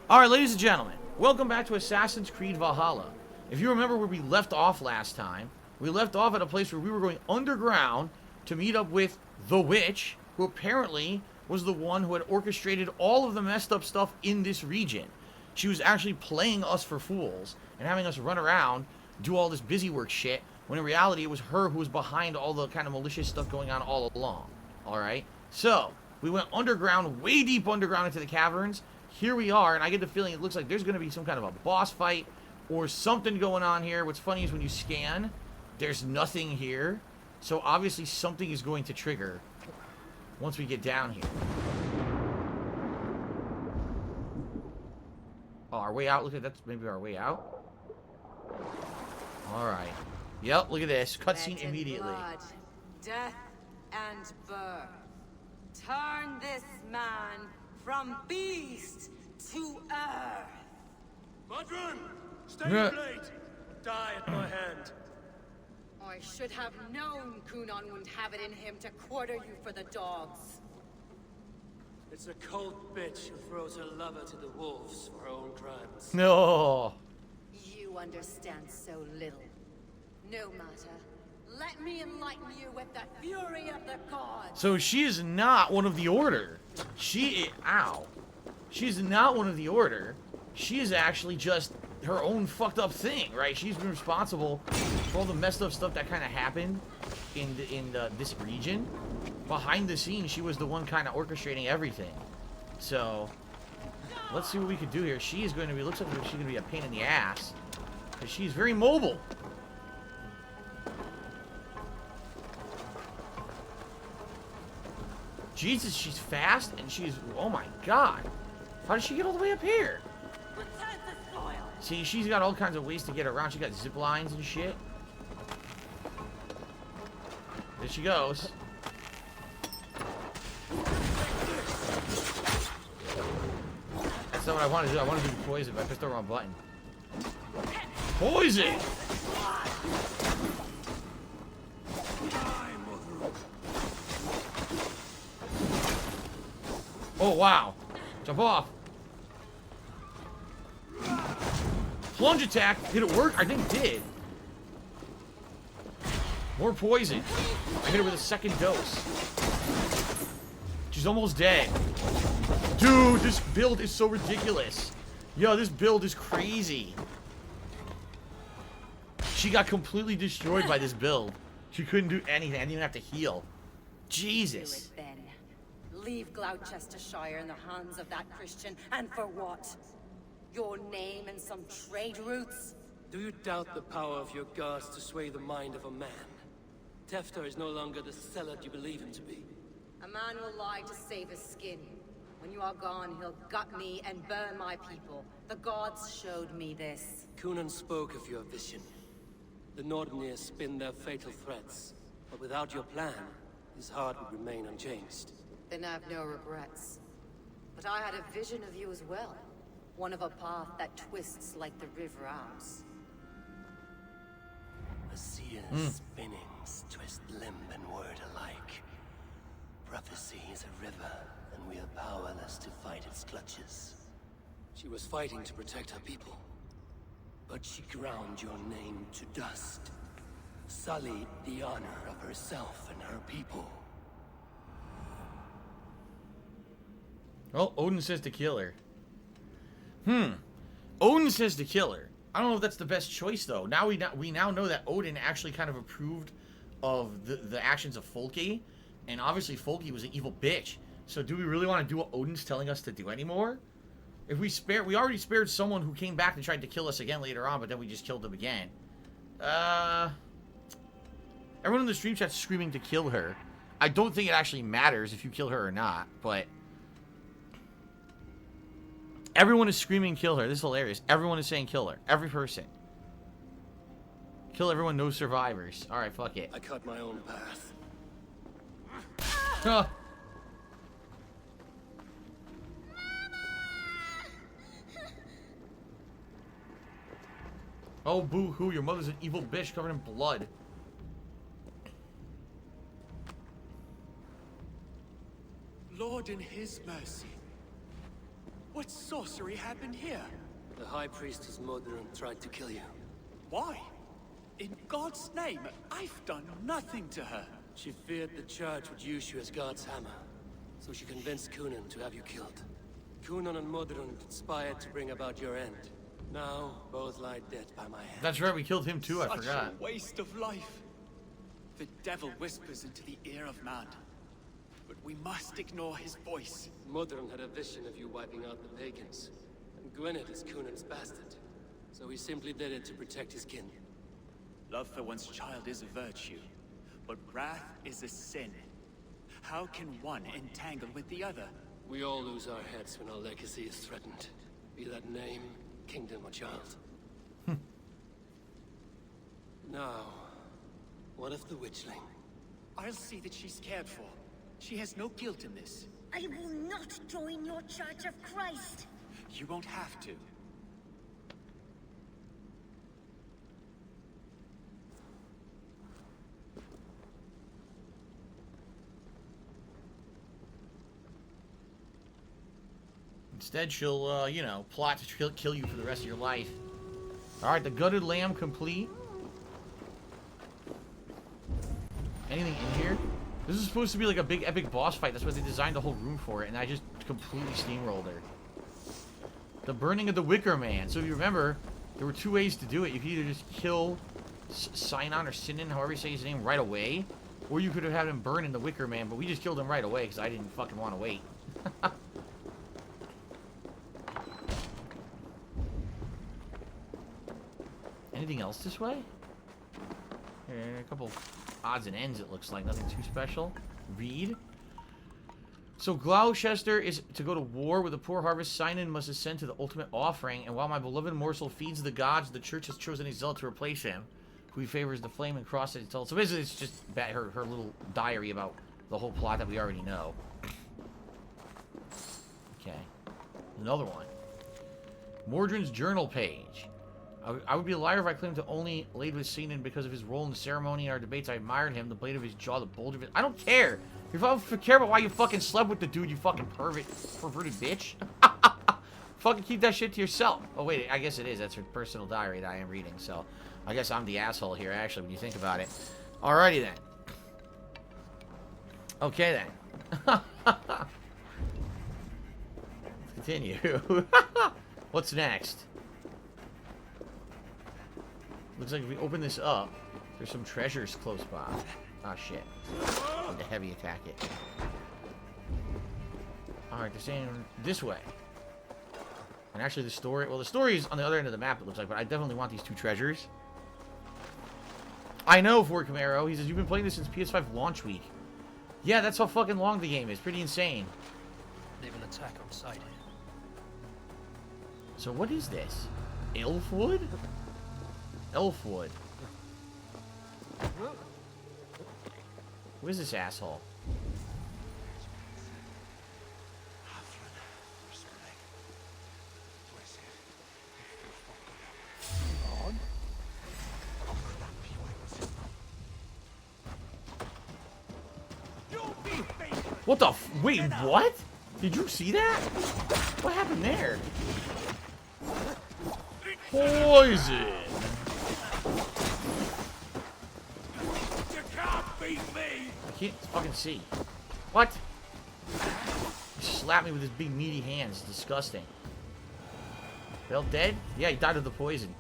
Alright, ladies and gentlemen, welcome back to Assassin's Creed Valhalla. If you remember where we left off last time, we left off at a place where we were going underground to meet up with the witch, who apparently was the one who had orchestrated all of the messed up stuff in this region. She was actually playing us for fools and having us run around, do all this busy work shit, when in reality it was her who was behind all the kind of malicious stuff going on all along. Alright? So, we went underground, way deep underground into the caverns. Here we are, and I get the feeling it looks like there's going to be some kind of a boss fight or something going on here. What's funny is when you scan, there's nothing here. So obviously something is going to trigger once we get down here. Oh, our way out. Look at that. That's maybe our way out. All right. Yep, look at this. Cutscene immediately. Blood, death, and birth. Turn this man from beast to earth. Madron, stay your blade. Die at my hand. I should have known Kunon wouldn't have it in him to quarter you for the dogs. It's a cold bitch who throws her lover to the wolves for her own crimes. No. You understand so little. No matter. Let me enlighten you with the fury of the gods. So she is not one of the Order. Ow. She's not one of the Order. She is actually just her own fucked up thing, right? She's been responsible for all the messed up stuff that kind of happened in this region. Behind the scenes, she was the one kind of orchestrating everything. So, let's see what we could do here. She is going to be, looks like she's going to be a pain in the ass, because she's very mobile. Jesus, she's fast, and she's, oh my god. How did she get all the way up here? See, she's got all kinds of ways to get around. She got zip lines and shit. There she goes. That's not what I want to do. I want to do poison, but I pressed the wrong button. Poison! Oh, wow. Jump off. Plunge attack. Did it work? I think it did. More poison. I hit her with a second dose. She's almost dead. Dude, this build is so ridiculous. Yo, this build is crazy. She got completely destroyed by this build. She couldn't do anything. I didn't even have to heal. Jesus. Do it then. Leave Gloucestershire in the hands of that Christian, and for what? Your name and some trade routes? Do you doubt the power of your gods to sway the mind of a man? Tefter is no longer the zealot you believe him to be. A man will lie to save his skin. When you are gone, he'll gut me and burn my people. The gods showed me this. Kunon spoke of your vision. The Nordenir spin their fatal threats, but without your plan, his heart would remain unchanged. Then I have no regrets. But I had a vision of you as well. One of a path that twists like the river Ouse. A seer's spinnings twist limb and word alike. Prophecy is a river, and we are powerless to fight its clutches. She was fighting to protect her people, but she ground your name to dust, sullied the honor of herself and her people. Well, Odin says to kill her. Odin says to kill her. I don't know if that's the best choice, though. Now we now know that Odin actually kind of approved of the actions of Folke, and obviously Folke was an evil bitch. So do we really want to do what Odin's telling us to do anymore? If we already spared someone who came back and tried to kill us again later on, but then we just killed them again. Everyone in the stream chat's screaming to kill her. I don't think it actually matters if you kill her or not, but everyone is screaming kill her. This is hilarious. Everyone is saying kill her. Every person. Kill everyone, no survivors. Alright, fuck it. I cut my own path. Huh. Oh, boo-hoo, your mother's an evil bitch covered in blood. Lord, in his mercy, What sorcery happened here? The High Priestess Modron tried to kill you. Why? In God's name, I've done nothing to her. She feared the Church would use you as God's hammer, so she convinced Kunan to have you killed. Kunan and Modron conspired to bring about your end. Now, both lie dead by my hand. That's right, we killed him too, I forgot. Such a waste of life. The devil whispers into the ear of man, but we must ignore his voice. Modron had a vision of you wiping out the pagans, and Gwynedd is Kunan's bastard, so he simply did it to protect his kin. Love for one's child is a virtue, but wrath is a sin. How can one entangle with the other? We all lose our heads when our legacy is threatened, be that name, kingdom, or child. Now, what of the witchling? I'll see that she's cared for. She has no guilt in this. I will not join your Church of Christ. You won't have to. Instead, she'll, you know, plot to kill you for the rest of your life. Alright, the gutted lamb complete. Anything in here? This is supposed to be like a big epic boss fight. That's what they designed the whole room for, and I just completely steamrolled her. The burning of the Wicker Man. So if you remember, there were two ways to do it. You could either just kill Sinon or Sinan, however you say his name, right away, or you could have had him burn in the Wicker Man, but we just killed him right away because I didn't fucking want to wait. Anything else this way? A couple odds and ends, it looks like. Nothing too special. Read. So Gloucester is to go to war with the poor harvest. Sinon must ascend to the ultimate offering, and while my beloved morsel feeds the gods, the church has chosen a zealot to replace him, who he favors the flame and cross that he tells. So basically, it's just her little diary about the whole plot that we already know. Okay. Another one. Mordrin's journal page. I would be a liar if I claimed to only laid with Sinon because of his role in the ceremony and our debates. I admired him, the blade of his jaw, the bulge of it. I don't care. If I care about why you fucking slept with the dude, you fucking perverted bitch. Fucking keep that shit to yourself. Oh, wait, I guess it is. That's her personal diary that I am reading, so I guess I'm the asshole here, actually, when you think about it. Alrighty, then. Okay, then. Let's continue. What's next? Looks like if we open this up, there's some treasures close by. Ah, shit. I need to heavy attack it. Alright, they're saying this way. And actually the story... Well, the story is on the other end of the map, it looks like, but I definitely want these two treasures. I know, Ford Camaro. He says, you've been playing this since PS5 launch week. Yeah, that's how fucking long the game is. Pretty insane. They will attack on sight. So what is this? Elfwood? Elfwood. Who is this asshole? What the wait, what? Did you see that? What happened there? Poison! You can't beat me! I can't fucking see. What? He slapped me with his big meaty hands. It's disgusting. Bill dead? Yeah, he died of the poison.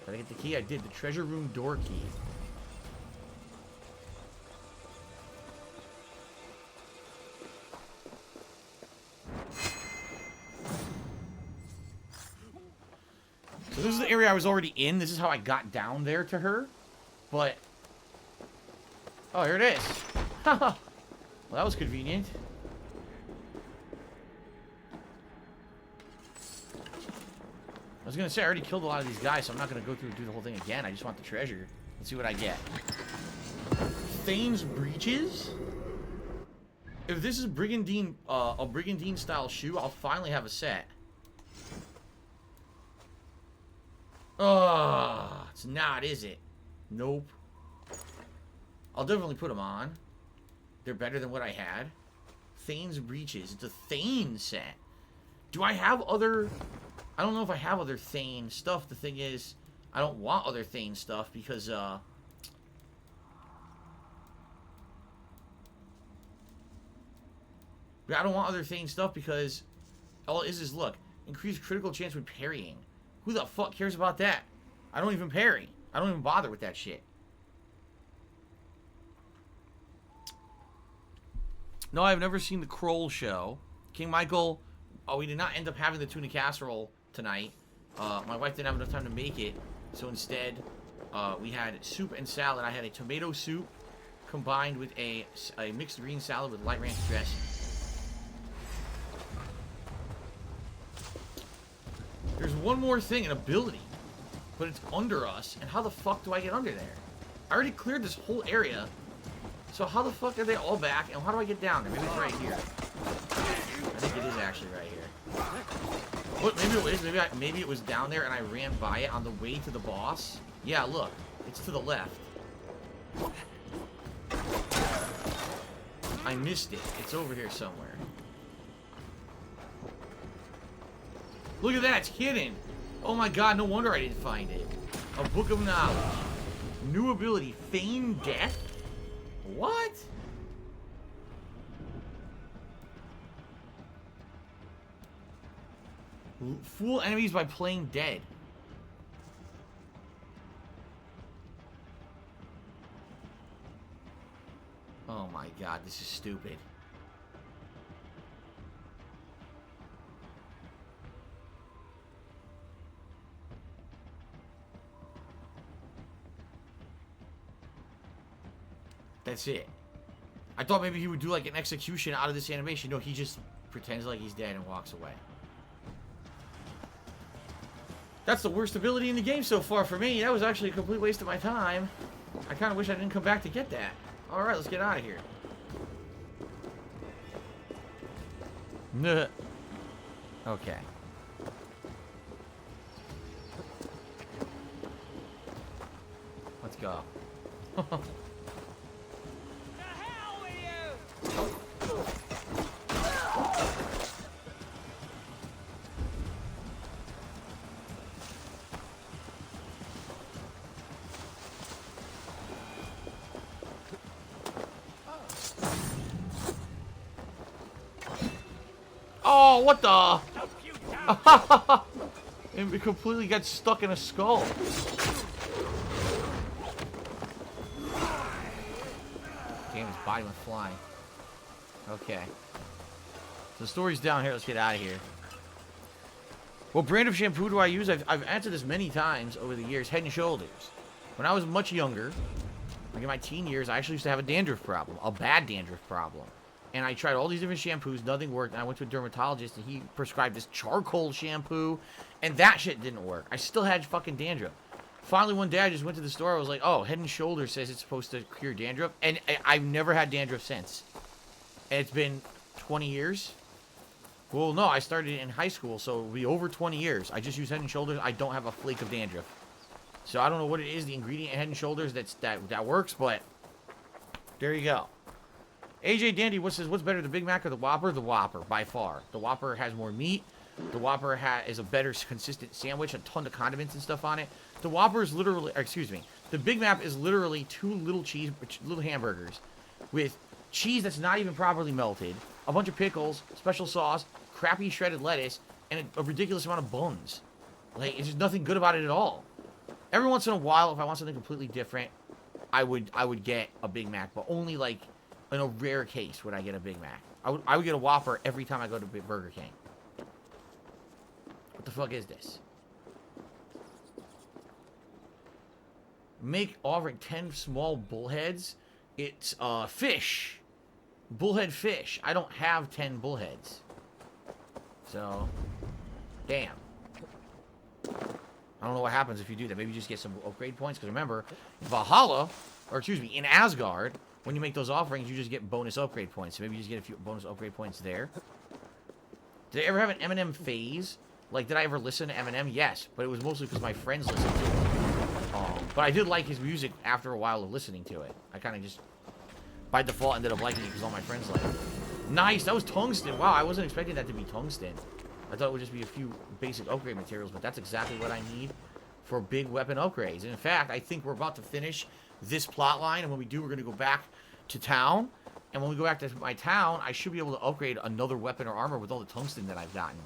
Did I get the key? I did. The treasure room door key. So this is the area I was already in. This is how I got down there to her. But... oh, here it is. Well, that was convenient. I was gonna say I already killed a lot of these guys, so I'm not gonna go through and do the whole thing again. I just want the treasure. Let's see what I get. Thane's breeches? If this is Brigandine, a Brigandine style shoe, I'll finally have a set. It's not, is it? Nope. I'll definitely put them on. They're better than what I had. Thane's Breeches. It's a Thane set. Do I have other... I don't know if I have other Thane stuff. The thing is, I don't want other Thane stuff because, I don't want other Thane stuff because all it is look, increased critical chance when parrying. Who the fuck cares about that? I don't even parry. I don't even bother with that shit. No, I've never seen the Kroll show. King Michael, we did not end up having the tuna casserole tonight. My wife didn't have enough time to make it, so instead, we had soup and salad. I had a tomato soup combined with a mixed green salad with light ranch dressing. There's one more thing, an ability, but it's under us, and how the fuck do I get under there? I already cleared this whole area, so how the fuck are they all back, and how do I get down there? Maybe it's right here. I think it is actually right here. What, maybe it is, maybe it was down there and I ran by it on the way to the boss. Yeah, look, it's to the left. I missed it. It's over here somewhere. Look at that, it's hidden. Oh my god, no wonder I didn't find it. A book of knowledge. New ability, feign death? What? Fool enemies by playing dead. Oh my god, this is stupid. That's it. I thought maybe he would do like an execution out of this animation. No, he just pretends like he's dead and walks away. That's the worst ability in the game so far for me. That was actually a complete waste of my time. I kind of wish I didn't come back to get that. Alright, let's get out of here. Nuh. Okay. Let's go. Oh, what the? It completely got stuck in a skull. Damn, his body went flying. Okay. So the story's down here. Let's get out of here. What brand of shampoo do I use? I've answered this many times over the years. Head and Shoulders. When I was much younger, like in my teen years, I actually used to have a dandruff problem. A bad dandruff problem. And I tried all these different shampoos, nothing worked, and I went to a dermatologist, and he prescribed this charcoal shampoo, and that shit didn't work. I still had fucking dandruff. Finally, one day, I just went to the store, I was like, oh, Head & Shoulders says it's supposed to cure dandruff, and I've never had dandruff since. And it's been 20 years? Well, no, I started in high school, so it'll be over 20 years. I just use Head & Shoulders, I don't have a flake of dandruff. So I don't know what it is, the ingredient in Head & Shoulders that works, but there you go. AJ Dandy, what says, what's better, the Big Mac or the Whopper? The Whopper, by far. The Whopper has more meat. The Whopper is a better consistent sandwich, a ton of condiments and stuff on it. The Whopper is literally, excuse me, the Big Mac is literally two little hamburgers with cheese that's not even properly melted, a bunch of pickles, special sauce, crappy shredded lettuce, and a ridiculous amount of buns. Like, it's just nothing good about it at all. Every once in a while, if I want something completely different, I would get a Big Mac, but only like in a rare case would I get a Big Mac. I would get a Whopper every time I go to Burger King. What the fuck is this? Make offering 10 small bullheads. It's fish. Bullhead fish. I don't have 10 bullheads. So, damn. I don't know what happens if you do that. Maybe you just get some upgrade points. Because remember, Valhalla, or excuse me, in Asgard, when you make those offerings, you just get bonus upgrade points. So maybe you just get a few bonus upgrade points there. Did I ever have an Eminem phase? Like, did I ever listen to Eminem? Yes, but it was mostly because my friends listened to it. But I did like his music after a while of listening to it. I kind of just... by default ended up liking it because all my friends like it. Nice, that was tungsten. Wow, I wasn't expecting that to be tungsten. I thought it would just be a few basic upgrade materials, but that's exactly what I need for big weapon upgrades. And in fact, I think we're about to finish this plot line, and when we do, we're going to go back to town. And when we go back to my town, I should be able to upgrade another weapon or armor with all the tungsten that I've gotten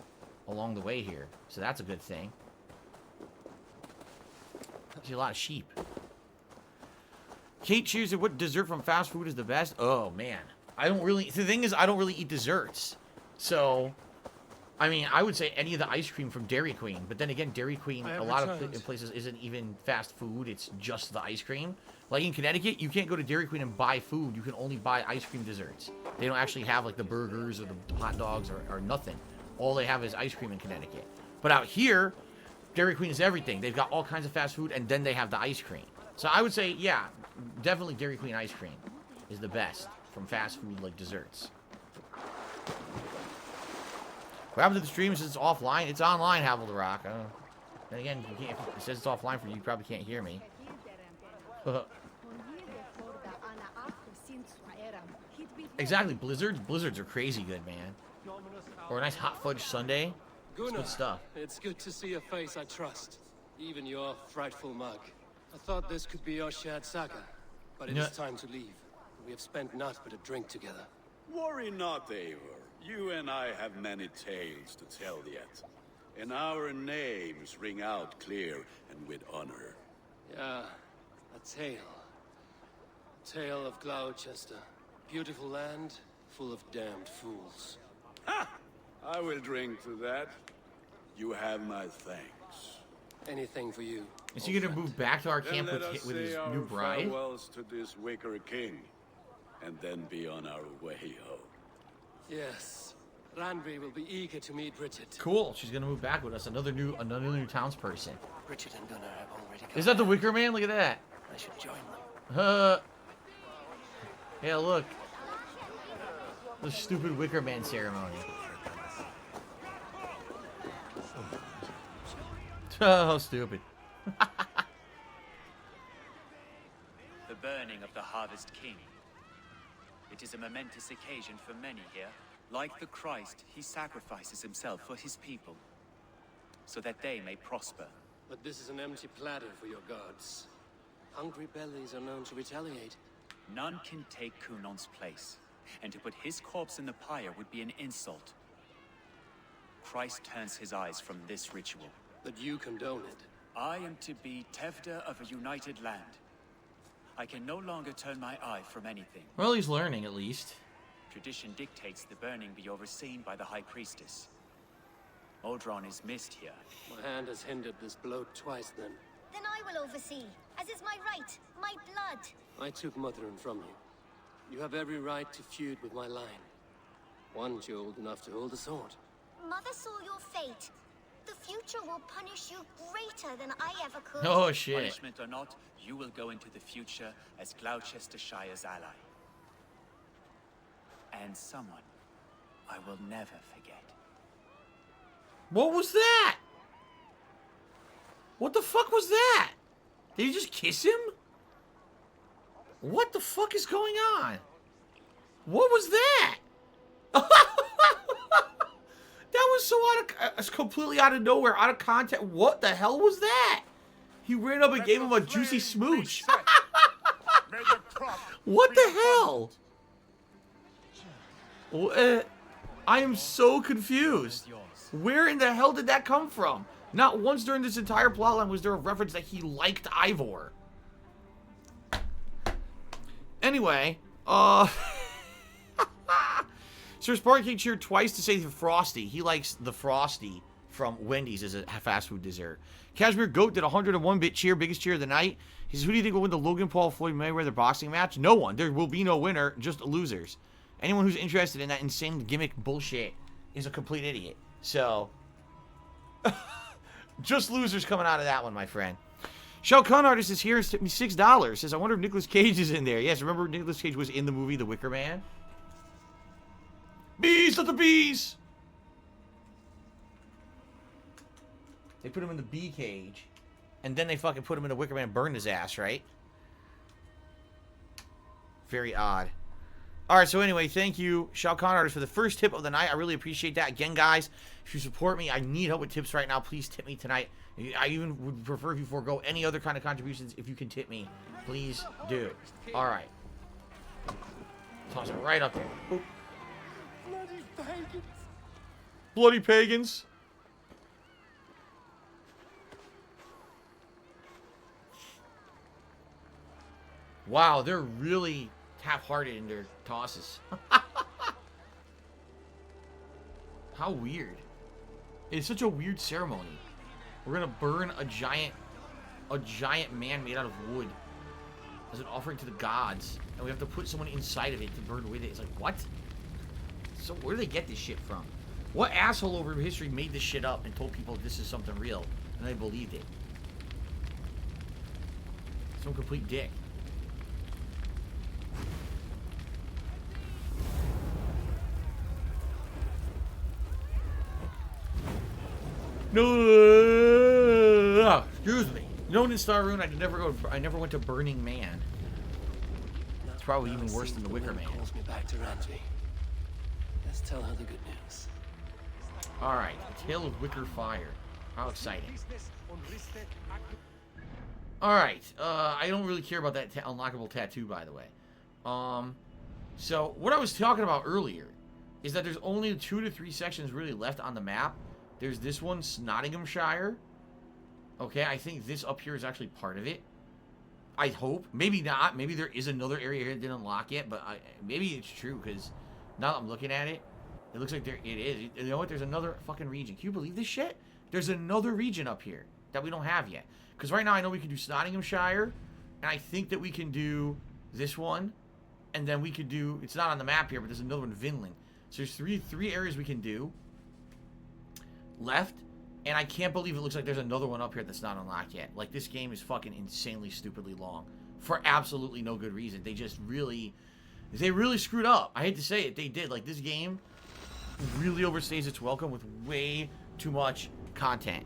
along the way here. So that's a good thing. I see a lot of sheep. Kate chooses what dessert from fast food is the best. Oh, man. I don't really... The thing is, I don't really eat desserts. So... I mean, I would say any of the ice cream from Dairy Queen. But then again, Dairy Queen, a lot of places isn't even fast food. It's just the ice cream. Like in Connecticut, you can't go to Dairy Queen and buy food. You can only buy ice cream desserts. They don't actually have like the burgers or the hot dogs or nothing. All they have is ice cream in Connecticut. But out here, Dairy Queen is everything. They've got all kinds of fast food, and then they have the ice cream. So I would say, yeah, definitely Dairy Queen ice cream is the best from fast food like desserts. What happened to the stream since it's offline? It's online, Havelderock. Then again, you can't, if it says it's offline for you, you probably can't hear me. Exactly, blizzards are crazy good, man. Or a nice hot fudge sundae. It's good stuff. It's good to see a face I trust, even your frightful mug. I thought this could be our shared saga, but it is time to leave. We have spent naught but a drink together. Worry not, Eivor. You and I have many tales to tell yet, and our names ring out clear and with honor. Yeah, a tale. Tale of Gloucester. Beautiful land, full of damned fools. Ha! I will drink to that. You have my thanks. Anything for you. Is he gonna move back to our camp with his new bride? Farewells to this Wickery king, and then be on our way home. Yes, Randvi will be eager to meet Bridget. Cool. She's gonna move back with us. Another new townsperson. Bridget and Gunnar have already come. Is that the Wicker Man? Look at that. I should join them. Yeah, look. The stupid Wicker Man ceremony. Oh, stupid. The burning of the Harvest King. It is a momentous occasion for many here. Like the Christ, he sacrifices himself for his people, so that they may prosper. But this is an empty platter for your gods. Hungry bellies are known to retaliate. None can take Kunon's place, and to put his corpse in the pyre would be an insult. Christ turns his eyes from this ritual. But you condone it. I am to be Tevda of a united land. I can no longer turn my eye from anything. Well, he's learning at least. Tradition dictates the burning be overseen by the High Priestess. Odron is missed here. My hand has hindered this blow twice then. Then I will oversee, as is my right, my blood. I took Mother'in from you. You have every right to feud with my line. Once you're old enough to hold a sword. Mother saw your fate. The future will punish you greater than I ever could. Oh, shit. Punishment or not, you will go into the future as Gloucestershire's ally. And someone I will never forget. What was that? What the fuck was that? Did he just kiss him? What the fuck is going on? What was that? That was so completely out of nowhere, out of context. What the hell was that? He ran up and gave him a juicy smooch. What the hell? I am so confused. Where in the hell did that come from? Not once during this entire plotline was there a reference that he liked Ivor. Anyway, Sir Sparky cheered twice to say the Frosty. He likes the Frosty from Wendy's as a fast food dessert. Cashmere Goat did a 101-bit cheer, biggest cheer of the night. He says, who do you think will win the Logan Paul Floyd Mayweather boxing match? No one. There will be no winner, just losers. Anyone who's interested in that insane gimmick bullshit is a complete idiot. So, just losers coming out of that one, my friend. Shao Kahn Artist is here. Tipped me $6. Says, I wonder if Nicolas Cage is in there. Yes, remember Nicolas Cage was in the movie The Wicker Man? Bees, let the bees! They put him in the bee cage, and then they fucking put him in the Wicker Man and burned his ass, right? Very odd. All right, so anyway, thank you, Shao Kahn Artist, for the first tip of the night. I really appreciate that. Again, guys, if you support me, I need help with tips right now. Please tip me tonight. I even would prefer if you forego any other kind of contributions. If you can tip me, please do. All right. Toss it right up there. Oh. Bloody pagans! Bloody pagans. Wow, they're really half-hearted in their tosses. How weird. It's such a weird ceremony. We're gonna burn a giant man made out of wood as an offering to the gods, and we have to put someone inside of it to burn with it. It's like, what? So where do they get this shit from? What asshole over history made this shit up and told people this is something real, and they believed it? Some complete dick. No, excuse me. Known in Star Rune, I never went to Burning Man. It's probably even worse than the Wicker Man. Calls me back to Rantry. Let's tell her the good news. All right, A Tale of Wicker Fire. How exciting! All right, I don't really care about that unlockable tattoo, by the way. So what I was talking about earlier is that there's only 2 to 3 sections really left on the map. There's this one, Nottinghamshire. Okay, I think this up here is actually part of it. I hope. Maybe not. Maybe there is another area here that didn't unlock yet, but maybe it's true, because now that I'm looking at it, it looks like it is. You know what? There's another fucking region. Can you believe this shit? There's another region up here that we don't have yet. Because right now I know we can do Nottinghamshire, and I think that we can do this one, and then we could do, it's not on the map here, but there's another one, Vinland. So there's three areas we can do left, and I can't believe it looks like there's another one up here that's not unlocked yet. Like, this game is fucking insanely stupidly long for absolutely no good reason. They really screwed up. I hate to say it, they did. Like, this game really overstays its welcome with way too much content,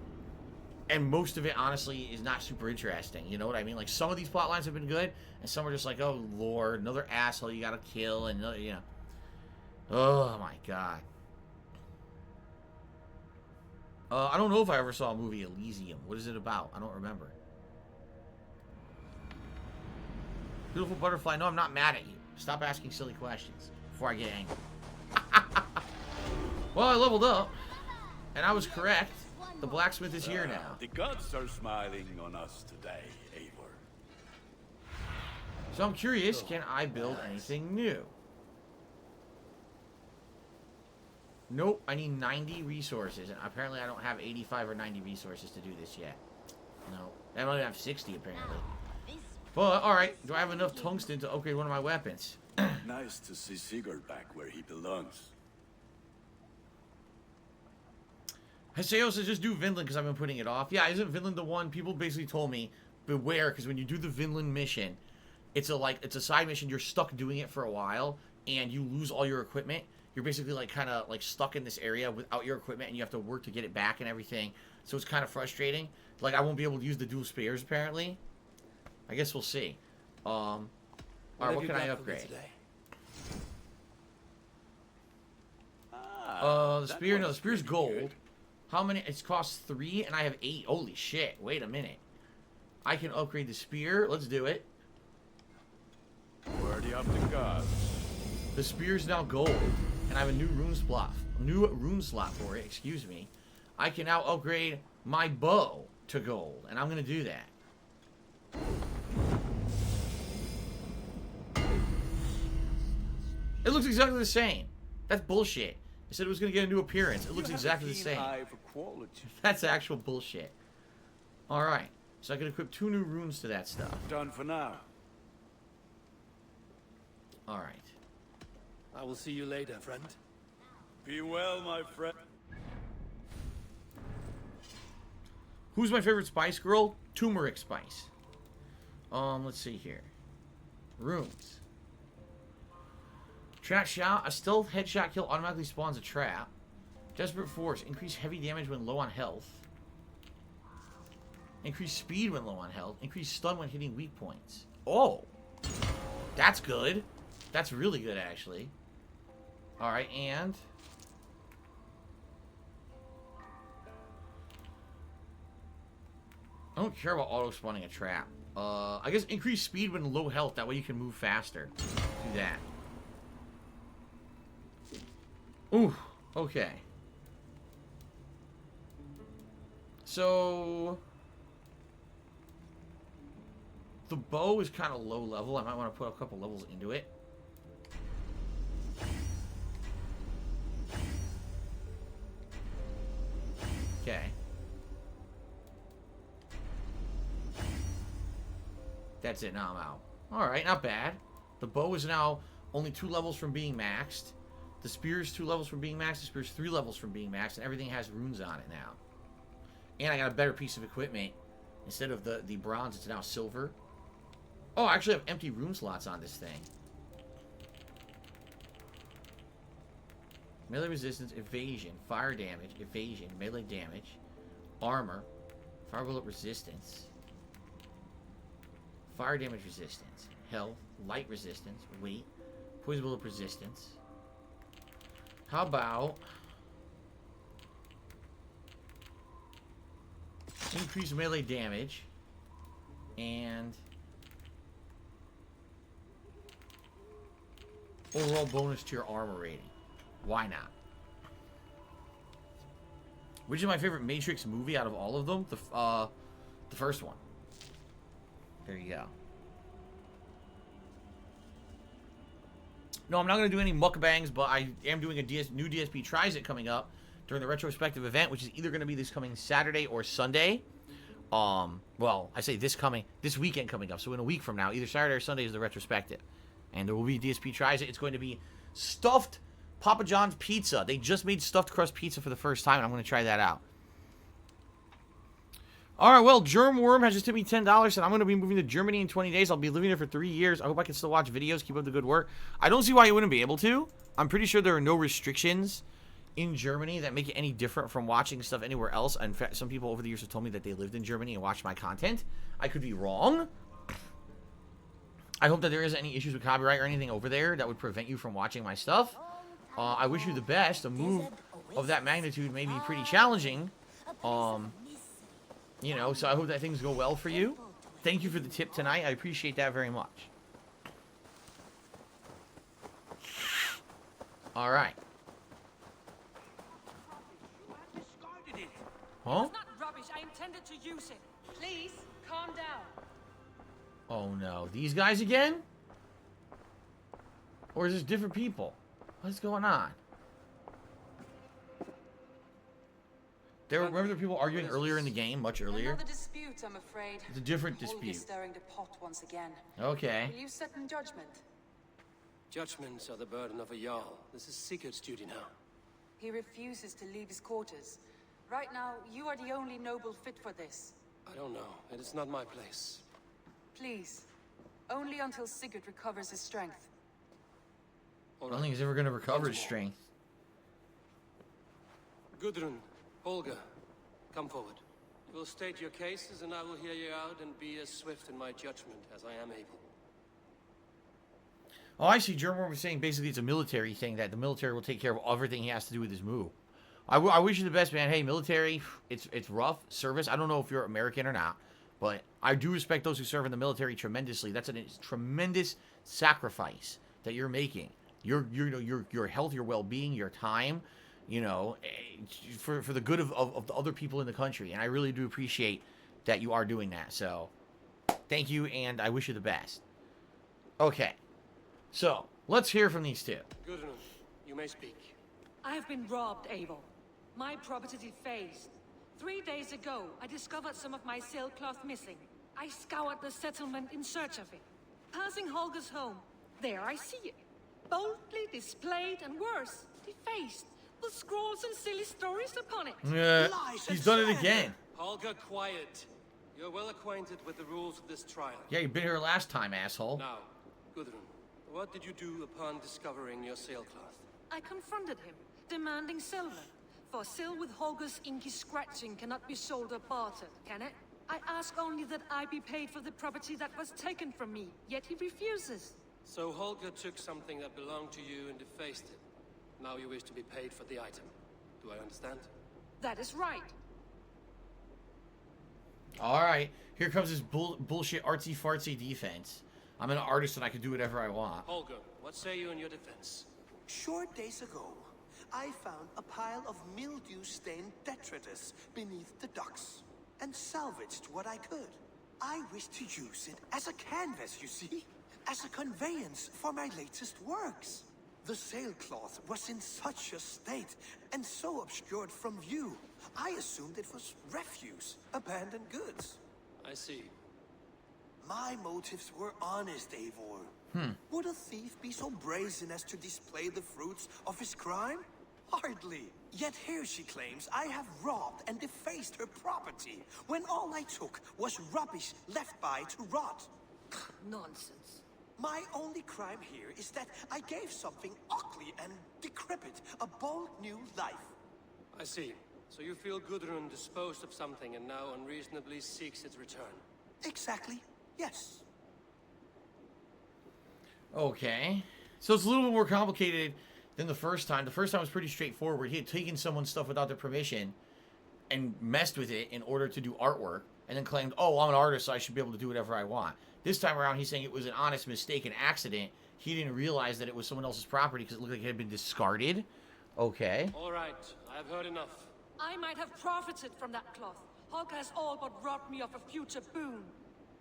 and most of it honestly is not super interesting. You know what I mean? Like, some of these plot lines have been good, and some are just like, oh lord, another asshole you gotta kill, and you know, oh my god. I don't know if I ever saw a movie, Elysium. What is it about? I don't remember. Beautiful butterfly. No, I'm not mad at you. Stop asking silly questions before I get angry. Well, I leveled up, and I was correct. The blacksmith is here now. The gods are smiling on us today, Eivor. So I'm curious, can I build anything new? Nope, I need 90 resources, and apparently I don't have 85 or 90 resources to do this yet. No, I only have 60 apparently. But, alright, do I have enough tungsten to upgrade one of my weapons? Nice to see Sigurd back where he belongs. Haseo says just do Vinland because I've been putting it off. Yeah, isn't Vinland the one? People basically told me, beware, because when you do the Vinland mission, it's a side mission, you're stuck doing it for a while, and you lose all your equipment. You're basically like kind of like stuck in this area without your equipment, and you have to work to get it back and everything. So it's kind of frustrating. Like, I won't be able to use the dual spears apparently. I guess we'll see. All right, what can I upgrade? The spear. No, the spear's gold. How many? It costs 3, and I have 8. Holy shit! Wait a minute. I can upgrade the spear. Let's do it. Worthy of the gods. The spear's now gold, and I have a new rune slot for it. Excuse me. I can now upgrade my bow to gold, and I'm gonna do that. It looks exactly the same. That's bullshit. I said it was gonna get a new appearance. It looks exactly the same. That's actual bullshit. All right, so I can equip 2 new runes to that stuff. Done for now. All right. I will see you later, friend. Be well, my friend. Who's my favorite spice girl? Turmeric spice. Let's see here. Runes. Trap shot. A stealth headshot kill automatically spawns a trap. Desperate force. Increase heavy damage when low on health. Increase speed when low on health. Increase stun when hitting weak points. Oh! That's good. That's really good, actually. Alright, and... I don't care about auto-spawning a trap. I guess increase speed when low health. That way you can move faster. Do that. Ooh, okay. So... the bow is kind of low level. I might want to put a couple levels into it. Okay. That's it. Now I'm out. Alright, not bad. The bow is now only 2 levels from being maxed. The spear is 2 levels from being maxed. The spear is 3 levels from being maxed. And everything has runes on it now. And I got a better piece of equipment. Instead of the bronze, it's now silver. Oh, I actually have empty rune slots on this thing. Melee resistance, evasion, fire damage, evasion, melee damage, armor, fire bullet resistance, fire damage resistance, health, light resistance, weight, poison bullet resistance. How about increase melee damage and overall bonus to your armor rating? Why not? Which is my favorite Matrix movie out of all of them? The first one. There you go. No, I'm not going to do any mukbangs, but I am doing a new DSP Tries It coming up during the retrospective event, which is either going to be this coming Saturday or Sunday. Well, I say this weekend coming up. So in a week from now, either Saturday or Sunday is the retrospective. And there will be DSP Tries It. It's going to be stuffed Papa John's pizza. They just made stuffed crust pizza for the first time, and I'm going to try that out. Alright, well, Germworm has just tipped me $10, and I'm going to be moving to Germany in 20 days. I'll be living there for 3 years. I hope I can still watch videos, keep up the good work. I don't see why you wouldn't be able to. I'm pretty sure there are no restrictions in Germany that make it any different from watching stuff anywhere else. In fact, some people over the years have told me that they lived in Germany and watched my content. I could be wrong. I hope that there isn't any issues with copyright or anything over there that would prevent you from watching my stuff. I wish you the best. A move of that magnitude may be pretty challenging. You know, so I hope that things go well for you. Thank you for the tip tonight. I appreciate that very much. All right. Huh? It's not rubbish. I intended to use it. Please, calm down. Oh no, these guys again? Or is this different people? What's going on? Remember the people arguing earlier in the game, much earlier? Another dispute, I'm afraid. It's a different Holger dispute. stirring the pot once again. Okay. Will you sit in judgment? Judgments are the burden of a Jarl. This is Sigurd's duty now. He refuses to leave his quarters. Right now, you are the only noble fit for this. I don't know. It is not my place. Please. Only until Sigurd recovers his strength. I don't think he's ever going to recover his strength. Gudrun, Holger, come forward. You will state your cases and I will hear you out and be as swift in my judgment as I am able. Oh, I see. German was saying basically it's a military thing, that the military will take care of everything he has to do with his move. I wish you the best, man. Hey, military, it's rough service. I don't know if you're American or not, but I do respect those who serve in the military tremendously. That's a tremendous sacrifice that you're making. Your health, your well-being, your time, you know, for the good of the other people in the country. And I really do appreciate that you are doing that. So, thank you, and I wish you the best. Okay, so let's hear from these two. Gudrun, you may speak. I have been robbed, Abel. My property defaced. 3 days ago, I discovered some of my sailcloth missing. I scoured the settlement in search of it. Passing Holger's home, there I see it. Boldly displayed and worse, defaced, with scrolls and silly stories upon it. Yeah, he's done it again. Holger, quiet. You're well acquainted with the rules of this trial. Yeah, you've been here last time, asshole. Now, Gudrun, what did you do upon discovering your sailcloth? I confronted him, demanding silver. For sil with Holger's inky scratching cannot be sold or bartered, can it? I ask only that I be paid for the property that was taken from me, yet he refuses. So Holger took something that belonged to you and defaced it. Now you wish to be paid for the item. Do I understand? That is right. Alright, here comes this bullshit artsy-fartsy defense. I'm an artist and I can do whatever I want. Holger, what say you in your defense? Short days ago, I found a pile of mildew-stained detritus beneath the docks, and salvaged what I could. I wish to use it as a canvas, you see? As a conveyance for my latest works. The sailcloth was in such a state, and so obscured from view, I assumed it was refuse, abandoned goods. I see. My motives were honest, Eivor. Would a thief be so brazen as to display the fruits of his crime? Hardly. Yet here she claims I have robbed and defaced her property, when all I took was rubbish left by to rot. Nonsense. My only crime here is that I gave something ugly and decrepit a bold new life. I see. So you feel Gudrun disposed of something and now unreasonably seeks its return. Exactly. Yes. Okay. So it's a little bit more complicated than the first time. The first time was pretty straightforward. He had taken someone's stuff without their permission and messed with it in order to do artwork, and then claimed, oh, I'm an artist, so I should be able to do whatever I want. This time around, he's saying it was an honest mistake, an accident. He didn't realize that it was someone else's property because it looked like it had been discarded. Okay. All right, I have heard enough. I might have profited from that cloth. Holger has all but robbed me of a future boon.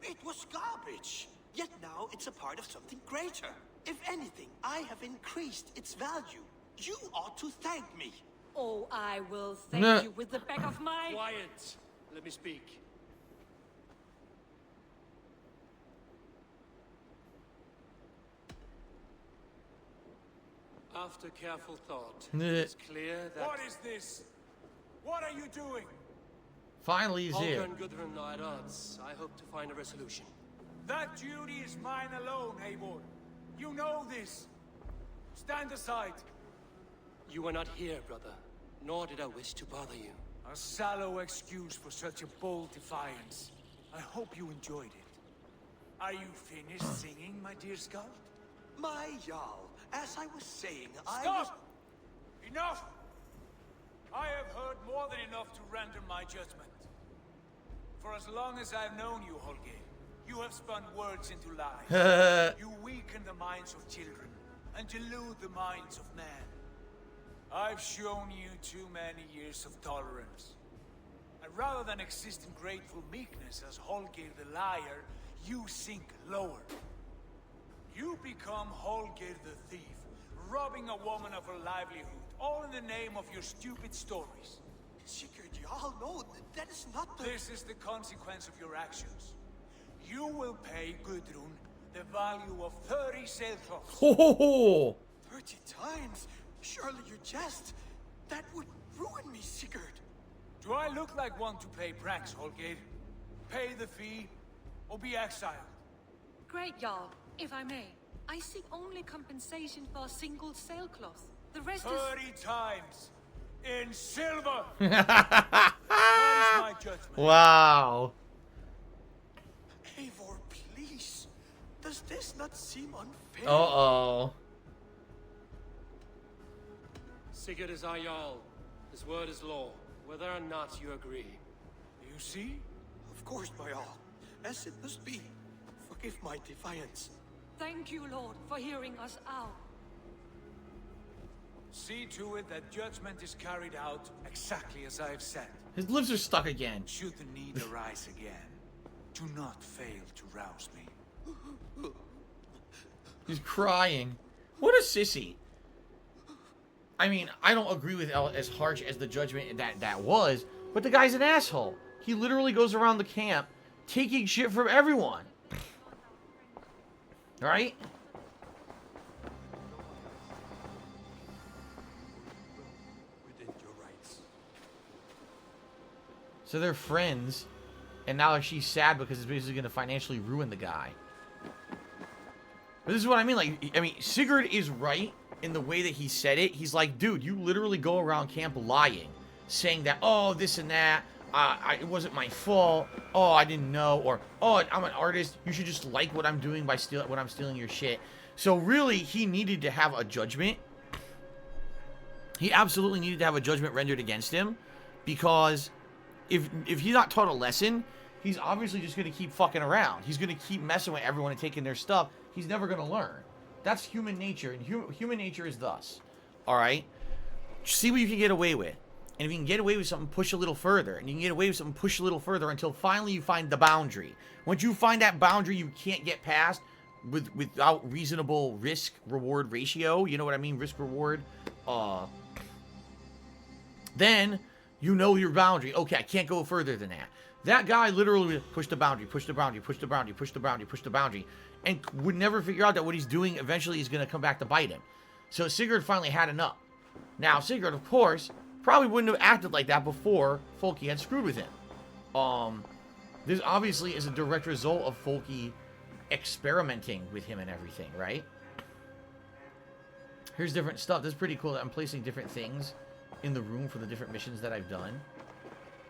It was garbage. Yet now it's a part of something greater. If anything, I have increased its value. You ought to thank me. Oh, I will thank you with the back of my... Quiet! Let me speak. After careful thought, it's clear that... What is this? What are you doing? Finally, he's Holger here. and Gudrun are at odds. I hope to find a resolution. That duty is mine alone, Eivor. You know this. Stand aside. You were not here, brother. Nor did I wish to bother you. A sallow excuse for such a bold defiance. I hope you enjoyed it. Are you finished singing, my dear Skald? My Jarl, as I was saying, Stop! Enough! I have heard more than enough to render my judgment. For as long as I've known you, Holger, you have spun words into lies. You weaken the minds of children and delude the minds of men. I've shown you too many years of tolerance. And rather than exist in grateful meekness as Holger the liar, you sink lower. You become Holger the thief, robbing a woman of her livelihood, all in the name of your stupid stories. Sigurd Jarl, no, that is not the... This is the consequence of your actions. You will pay Gudrun the value of 30 sailcloths. Ho ho ho! 30 times? Surely you jest. That would ruin me, Sigurd. Do I look like one to pay pranks, Holger? Pay the fee, or be exiled. Great, Jarl, if I may. I seek only compensation for a single sailcloth. The rest 30 is... times. In silver! That is my judgment. Wow. Eivor, please. Does this not seem unfair? Uh-oh. Sigurd is our Jarl. His word is law, whether or not you agree. You see? Of course, my Jarl. As it must be. Forgive my defiance. Thank you, Lord, for hearing us out. See to it that judgment is carried out exactly as I have said. His lips are stuck again. Should the need arise again, do not fail to rouse me. He's crying. What a sissy. I mean, I don't agree with as harsh as the judgment that was, but the guy's an asshole. He literally goes around the camp taking shit from everyone. Right? Within your rights. So they're friends, and now she's sad because it's basically going to financially ruin the guy. But this is what I mean. Like, I mean, Sigurd is right in the way that he said it. He's like, dude, you literally go around camp lying, saying that, oh, this and that. It wasn't my fault. Oh, I didn't know. Or, oh, I'm an artist. You should just like what I'm doing by stealing your shit. So really, he needed to have a judgment. He absolutely needed to have a judgment rendered against him, because if he's not taught a lesson, he's obviously just going to keep fucking around. He's going to keep messing with everyone and taking their stuff. He's never going to learn. That's human nature, and human nature is thus. All right? See what you can get away with. And if you can get away with something, push a little further. And you can get away with something, push a little further until finally you find the boundary. Once you find that boundary you can't get past without reasonable risk-reward ratio, you know what I mean? Risk-reward. Then you know your boundary. Okay, I can't go further than that. That guy literally pushed the boundary, pushed the boundary, pushed the boundary, pushed the boundary, pushed the boundary, and would never figure out that what he's doing eventually is going to come back to bite him. So Sigurd finally had enough. Now, Sigurd, of course, probably wouldn't have acted like that before Folky had screwed with him. This obviously is a direct result of Folky experimenting with him and everything, right? Here's different stuff. This is pretty cool that I'm placing different things in the room for the different missions that I've done.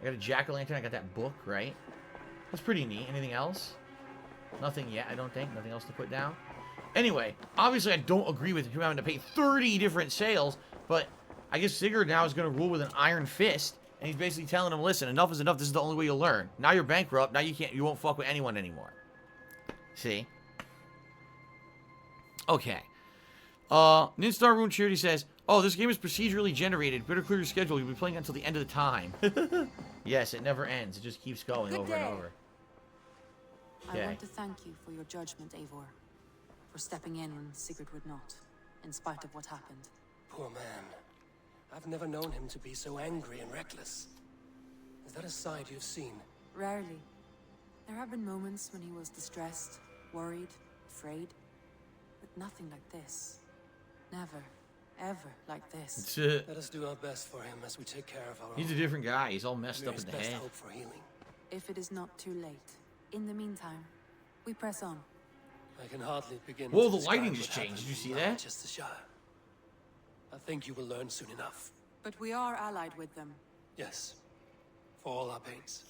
I got a jack-o'-lantern. I got that book, right? That's pretty neat. Anything else? Nothing yet, I don't think. Nothing else to put down. Anyway, obviously I don't agree with him having to pay 30 different sales, but I guess Sigurd now is going to rule with an iron fist, and he's basically telling him, listen, enough is enough. This is the only way you'll learn. Now you're bankrupt. Now you won't fuck with anyone anymore. See? Okay. Ninstar Rune Charity says, oh, this game is procedurally generated. Better clear your schedule. You'll be playing until the end of the time. Yes, it never ends. It just keeps going over and over. Okay. I want to thank you for your judgment, Eivor. For stepping in when Sigurd would not, in spite of what happened. Poor man. I've never known him to be so angry and reckless. Is that a side you've seen? Rarely. There have been moments when he was distressed, worried, afraid. But nothing like this. Never, ever like this. That's it. Let us do our best for him as we take care of our own. He's a different guy. He's all messed up in the best head. Hope for healing. If it is not too late. In the meantime, we press on. I can hardly begin. Whoa, the lighting just changed. Did you see that? Chestershire. I think you will learn soon enough. But we are allied with them. Yes. For all our pains.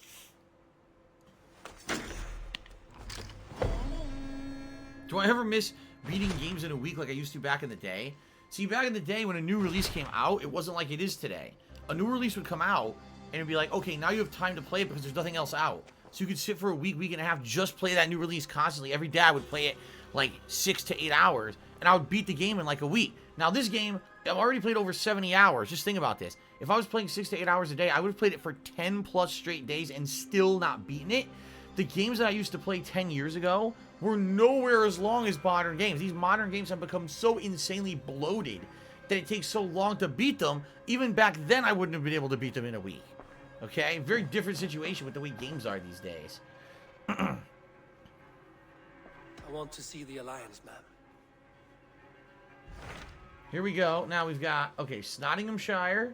Do I ever miss beating games in a week like I used to back in the day? See, back in the day when a new release came out, it wasn't like it is today. A new release would come out, and it'd be like, okay, now you have time to play it because there's nothing else out. So you could sit for a week, week and a half, just play that new release constantly. Every day I would play it like 6 to 8 hours, and I would beat the game in like a week. Now this game, I've already played over 70 hours. Just think about this. If I was playing 6 to 8 hours a day, I would have played it for 10 plus straight days and still not beaten it. The games that I used to play 10 years ago were nowhere as long as modern games. These modern games have become so insanely bloated that it takes so long to beat them. Even back then, I wouldn't have been able to beat them in a week. Okay? Very different situation with the way games are these days. I want to see the Alliance map. Here we go. Now we've got, okay, Nottinghamshire,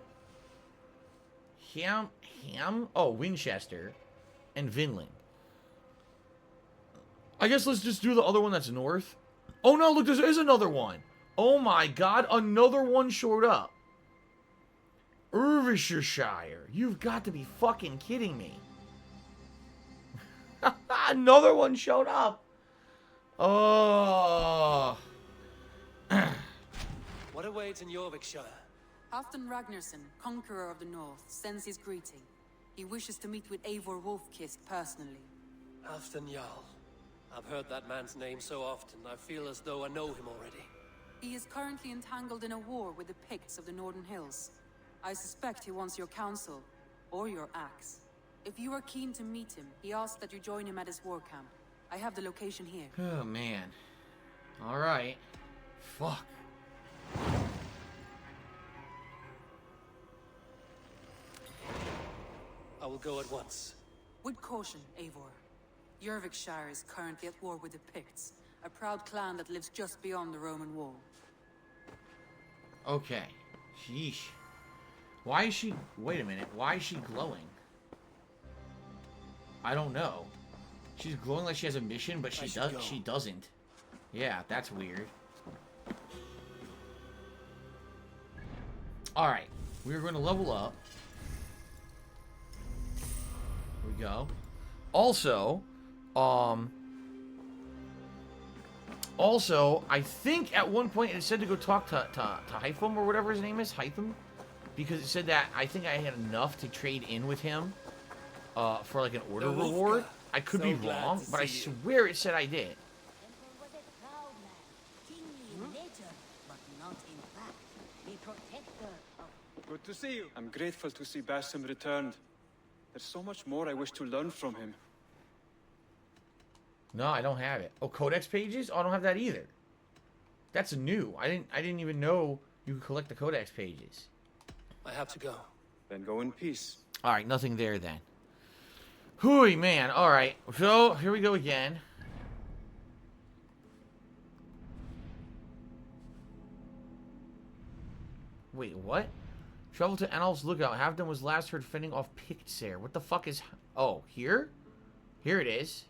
Winchester, and Vinland. I guess let's just do the other one that's north. Oh no, look, there is another one. Oh my god, another one showed up. Irvishire. You've got to be fucking kidding me. Another one showed up. Oh. What awaits in Jorvikshire? Halfdan Ragnarsson, conqueror of the north, sends his greeting. He wishes to meet with Eivor Wolfkist personally. Halfdan Jarl. I've heard that man's name so often, I feel as though I know him already. He is currently entangled in a war with the Picts of the Northern Hills. I suspect he wants your counsel, or your axe. If you are keen to meet him, he asks that you join him at his war camp. I have the location here. Oh, man. Alright. Fuck. I will go at once. With caution, Eivor. Jorvikshire is currently at war with the Picts, a proud clan that lives just beyond the Roman wall. Okay. Sheesh. Why is she... Wait a minute. Why is she glowing? I don't know. She's glowing like she has a mission, but she doesn't. Yeah, that's weird. Alright. We're going to level up. Here we go. Also, Also, I think at one point it said to go talk to Hypham or whatever his name is, Hypham, because it said that I think I had enough to trade in with him for like an order reward. I could be wrong, but I swear it said I did. Good to see you. I'm grateful to see Basim returned. There's so much more I wish to learn from him. No, I don't have it. Oh, codex pages? Oh, I don't have that either. That's new. I didn't even know you could collect the codex pages. I have to go. Then go in peace. All right, nothing there then. Hooey, man. All right, so here we go again. Wait, what? Travel to Annal's Lookout. Halfdan was last heard fending off Pictsair. What the fuck is... Oh, here? Here it is.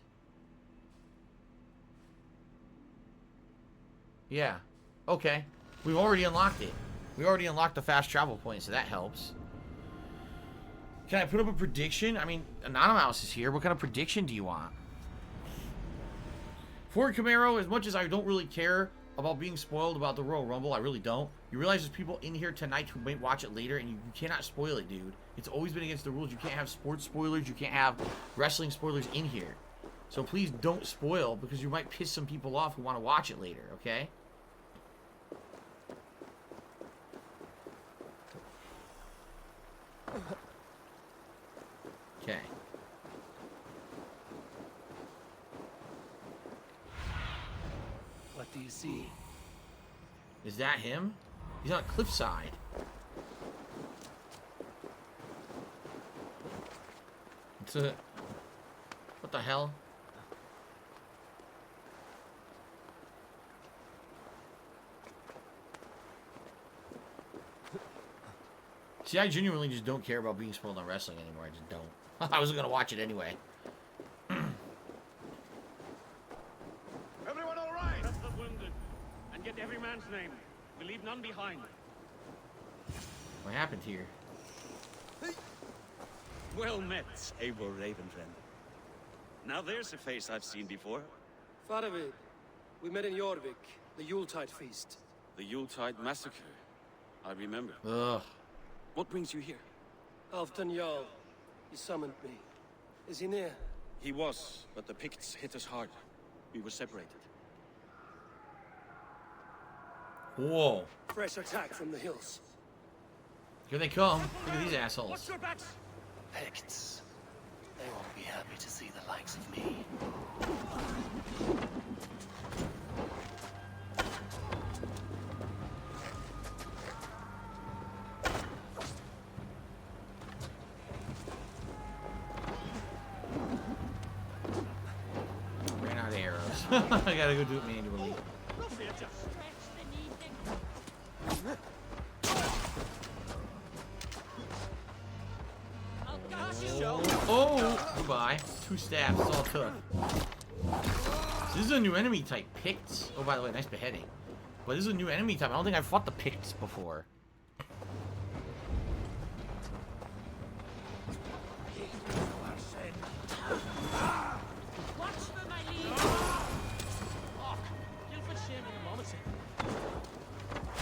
Yeah. Okay. We've already unlocked it. We already unlocked the fast travel point, so that helps. Can I put up a prediction? I mean, Anonymous is here. What kind of prediction do you want? Ford Camaro, as much as I don't really care about being spoiled about the Royal Rumble, I really don't. You realize there's people in here tonight who might watch it later, and you cannot spoil it, dude. It's always been against the rules. You can't have sports spoilers. You can't have wrestling spoilers in here. So please don't spoil, because you might piss some people off who want to watch it later, okay? Okay. What do you see? Is that him? He's on a cliffside. It's a... What the hell? See, I genuinely just don't care about being spoiled on wrestling anymore. I just don't. I wasn't going to watch it anyway. Everyone all right? Rest the wounded, and get every man's name. We leave none behind. What happened here? Well met, Abel Ravenfriend. Now there's a face I've seen before. Faravid, we met in Jorvik, the Yuletide feast. The Yuletide massacre. I remember. Ugh. What brings you here? Halfdan Jarl. He summoned me. Is he near? He was, but the Picts hit us hard. We were separated. Whoa. Fresh attack from the hills. Here they come. Look at these assholes. Watch your backs! Picts. They won't be happy to see the likes of me. Ran out of arrows. I gotta go do it manually. Oh, goodbye. 2 stabs, that's all it took. So this is a new enemy type, Picts. Oh, by the way, nice beheading. But this is a new enemy type. I don't think I've fought the Picts before.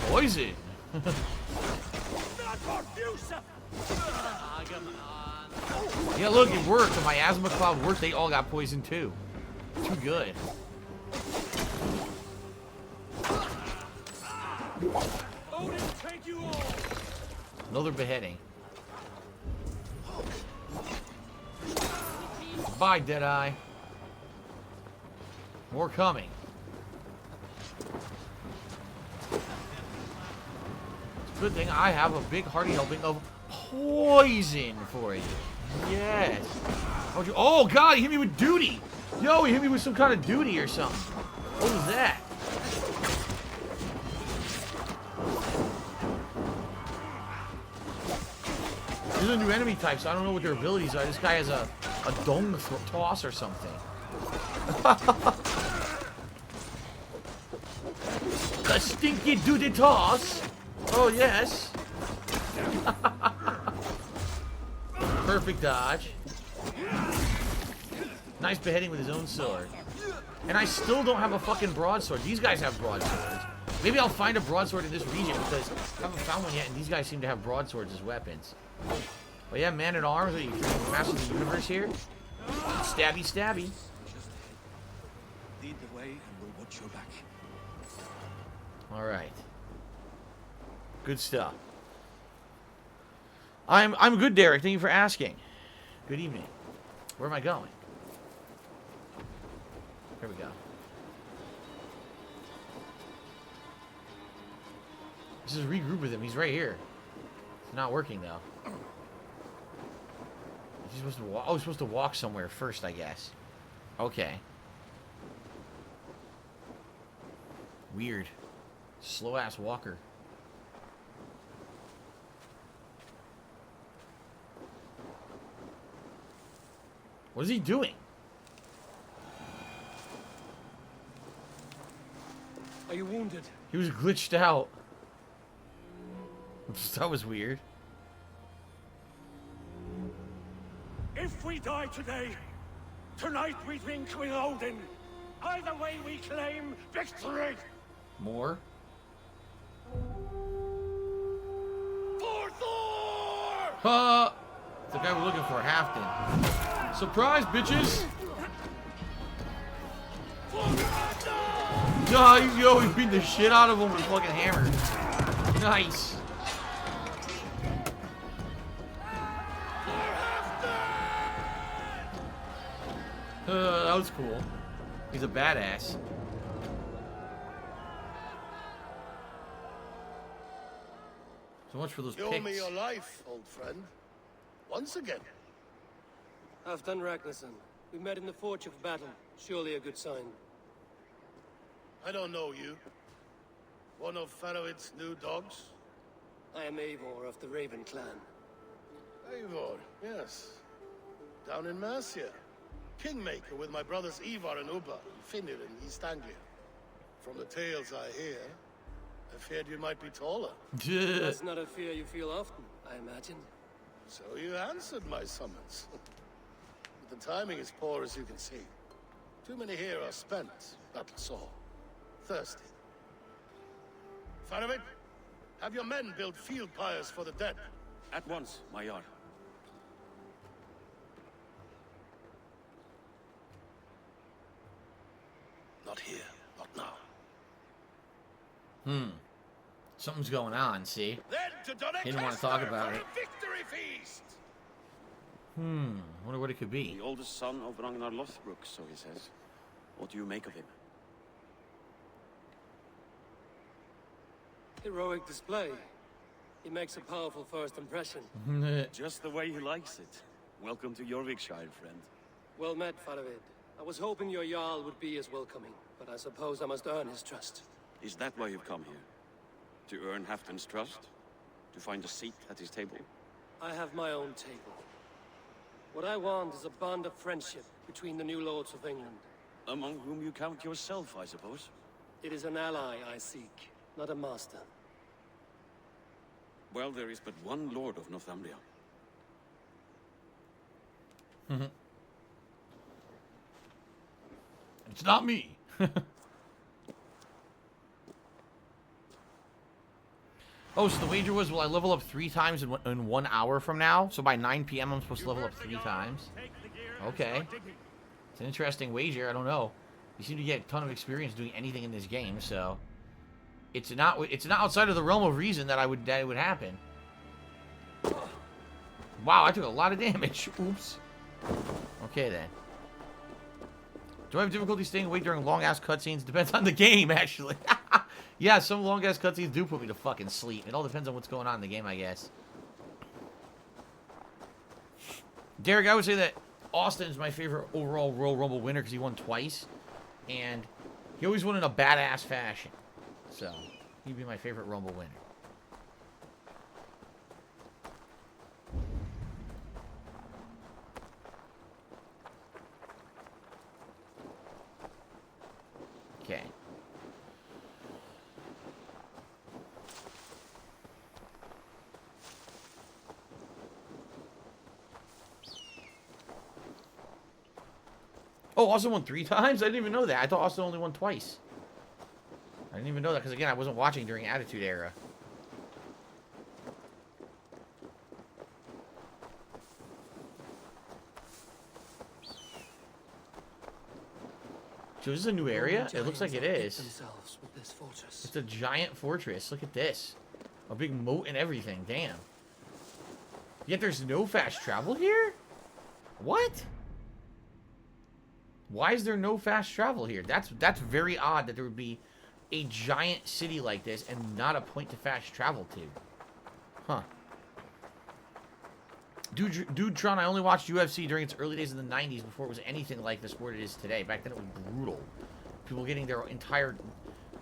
Poison! Yeah, look, it worked. The miasma cloud worked. They all got poisoned too. Too good. Another beheading. Bye, Deadeye. More coming. It's a good thing I have a big hearty helping of poison for you. Yes. Oh, God, he hit me with duty. Yo, he hit me with some kind of duty or something. What was that? This is a new enemy type, so I don't know what their abilities are. This guy has a dong toss or something. The stinky duty toss. Oh, yes. Perfect dodge. Nice beheading with his own sword. And I still don't have a fucking broadsword. These guys have broadswords. Maybe I'll find a broadsword in this region because I haven't found one yet, and these guys seem to have broadswords as weapons. But yeah, man-at-arms, are you masters of the universe here? Stabby, stabby. Lead the way, and we'll watch your back. All right. Good stuff. I'm good, Derek. Thank you for asking. Good evening. Where am I going? Here we go. Let's just regroup with him. He's right here. It's not working though. He's supposed to walk. Oh, he's supposed to walk somewhere first, I guess. Okay. Weird. Slow ass walker. What is he doing? Are you wounded? He was glitched out. That was weird. If we die today, tonight we drink with Odin. Either way we claim victory. More? For Thor! The guy we're looking for, Halfdan. Surprise, bitches! Yo, he beat the shit out of him with a fucking hammer. Nice. That was cool. He's a badass. So much for those You owe picks. me your life, old friend. Once again. Halfdan Ragnarsson. We met in the Forge of Battle. Surely a good sign. I don't know you. One of Faroid's new dogs? I am Eivor of the Raven clan. Eivor, yes. Down in Mercia. Kingmaker with my brothers Ivar and Ubba, Finnir in East Anglia. From the tales I hear, I feared you might be taller. That's not a fear you feel often, I imagine. So you answered my summons. But the timing is poor, as you can see. Too many here are spent, battle sore, thirsty. Faroid, have your men build field pyres for the dead. At once, my yard. Not here, not now. Something's going on, see? Then to He didn't want to talk about it. Victory feast! Wonder what it could be. The oldest son of Ragnar Lothbrok, so he says. What do you make of him? Heroic display. He makes a powerful first impression. Just the way he likes it. Welcome to Jorvikshire, friend. Well met, Faroid. I was hoping your Jarl would be as welcoming, but I suppose I must earn his trust. Is that why you've come here? To earn Halfdan's trust? To find a seat at his table? I have my own table. What I want is a bond of friendship between the new lords of England. Among whom you count yourself, I suppose? It is an ally I seek, not a master. Well, there is but one lord of Northumbria. It's not me. Oh, so the wager was, will I level up 3 times in 1 hour from now? So by 9 p.m. I'm supposed to level up 3 times? Okay. It's an interesting wager. I don't know. You seem to get a ton of experience doing anything in this game, so it's not outside of the realm of reason that it would happen. Wow, I took a lot of damage. Oops. Okay then. Do I have difficulty staying awake during long-ass cutscenes? Depends on the game, actually. Yeah, some long-ass cutscenes do put me to fucking sleep. It all depends on what's going on in the game, I guess. Derek, I would say that Austin is my favorite overall Royal Rumble winner because he won twice. And he always won in a badass fashion. So, he'd be my favorite Rumble winner. Okay. Oh, Austin won 3 times? I didn't even know that. I thought Austin only won twice. I didn't even know that because, again, I wasn't watching during Attitude Era. So this is a new area? It looks like it is. It's a giant fortress. Look at this. A big moat and everything. Damn. Yet there's no fast travel here? What? Why is there no fast travel here? That's very odd that there would be a giant city like this and not a point to fast travel to. Huh. Dude, Tron, I only watched UFC during its early days in the 90s before it was anything like the sport it is today. Back then it was brutal. People getting their entire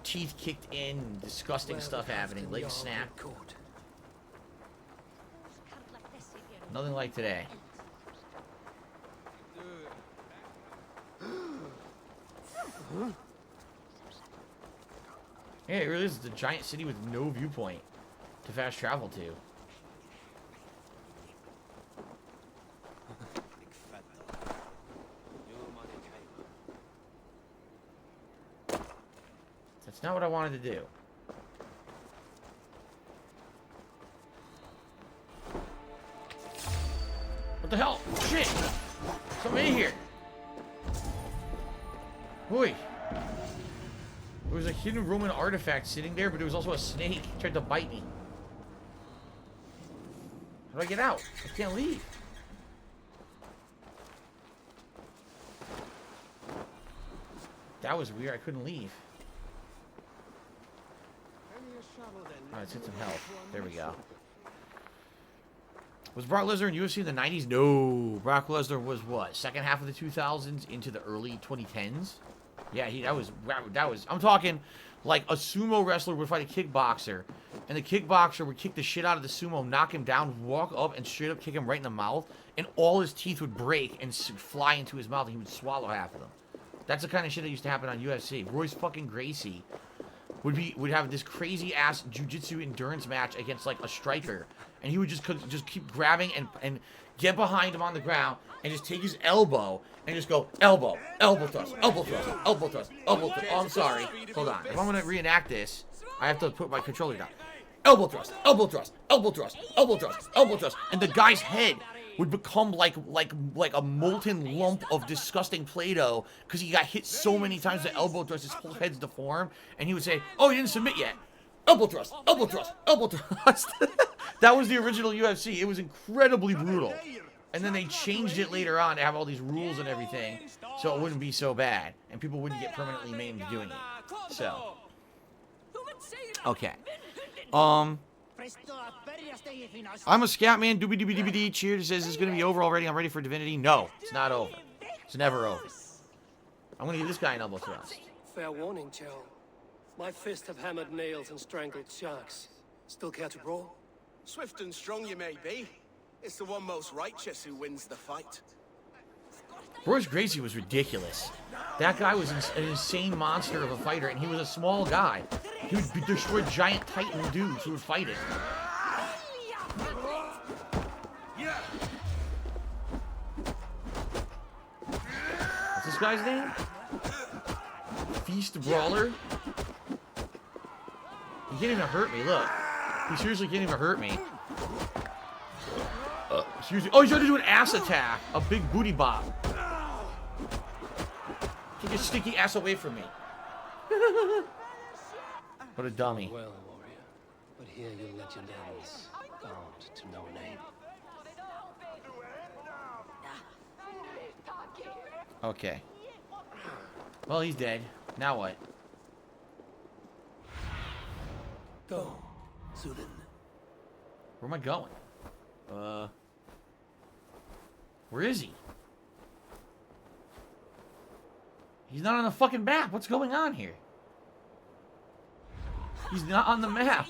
teeth kicked in, disgusting stuff happening, legs snap. Nothing like today. Yeah, it really is. It's a giant city with no viewpoint to fast travel to. That's not what I wanted to do. What the hell? Shit! Something in here! Boy! There was a hidden Roman artifact sitting there, but there was also a snake. It tried to bite me. How do I get out? I can't leave. That was weird. I couldn't leave. Alright, let's get some health. There we go. Was Brock Lesnar in UFC in the 90s? No. Brock Lesnar was what? Second half of the 2000s into the early 2010s? Yeah, that was, I'm talking like a sumo wrestler would fight a kickboxer, and the kickboxer would kick the shit out of the sumo, knock him down, walk up, and straight up kick him right in the mouth, and all his teeth would break and fly into his mouth, and he would swallow half of them. That's the kind of shit that used to happen on UFC. Royce fucking Gracie would have this crazy ass jiu-jitsu endurance match against like a striker, and he would just keep grabbing and get behind him on the ground and just take his elbow and just go elbow thrust, elbow thrust, elbow thrust, elbow thrust. Oh, I'm sorry. Hold on. If I'm gonna reenact this, I have to put my controller down. Elbow thrust, elbow thrust, elbow thrust, elbow thrust, elbow thrust, and the guy's head would become like a molten lump of disgusting Play-Doh because he got hit so many times with the elbow thrust, his whole head's deformed, and he would say, "Oh, you didn't submit yet." Elbow thrust, elbow thrust, elbow thrust. That was the original UFC. It was incredibly brutal. And then they changed it later on to have all these rules and everything, so it wouldn't be so bad, and people wouldn't get permanently maimed doing it. So, okay. I'm a scout man. Doobie doobie doobie dee. Cheers says it's gonna be over already. I'm ready for Divinity. No, it's not over. It's never over. I'm gonna give this guy an elbow thrust. Fair warning, Joe. My fists have hammered nails and strangled sharks. Still care to brawl? Swift and strong you may be. It's the one most righteous who wins the fight. Royce Gracie was ridiculous. That guy was an insane monster of a fighter, and he was a small guy. He would destroy giant titan dudes who would fight him. What's this guy's name? Feast Brawler? He can't even hurt me, look. He seriously can't even hurt me. Seriously. Oh, he's trying to do an ass attack. A big booty bop. Get your sticky ass away from me. What a dummy. Well, warrior, but here your legend ends, bound to no name. Okay. Well, he's dead. Now what? Go, Zulin. Where am I going? Where is he? He's not on the fucking map. What's going on here? He's not on the map.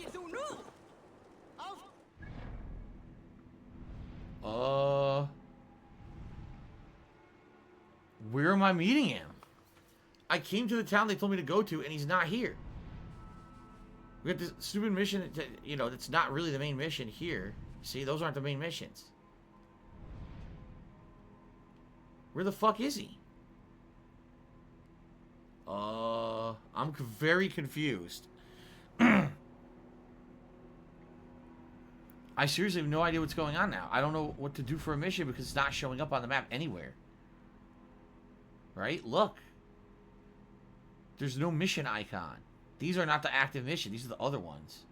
Where am I meeting him? I came to the town they told me to go to, and he's not here. We got this stupid mission, you know, that's not really the main mission here. See, those aren't the main missions. Where the fuck is he? I'm very confused. I seriously have no idea what's going on now. I don't know what to do for a mission because it's not showing up on the map anywhere. Right? Look. There's no mission icon. These are not the active mission. These are the other ones.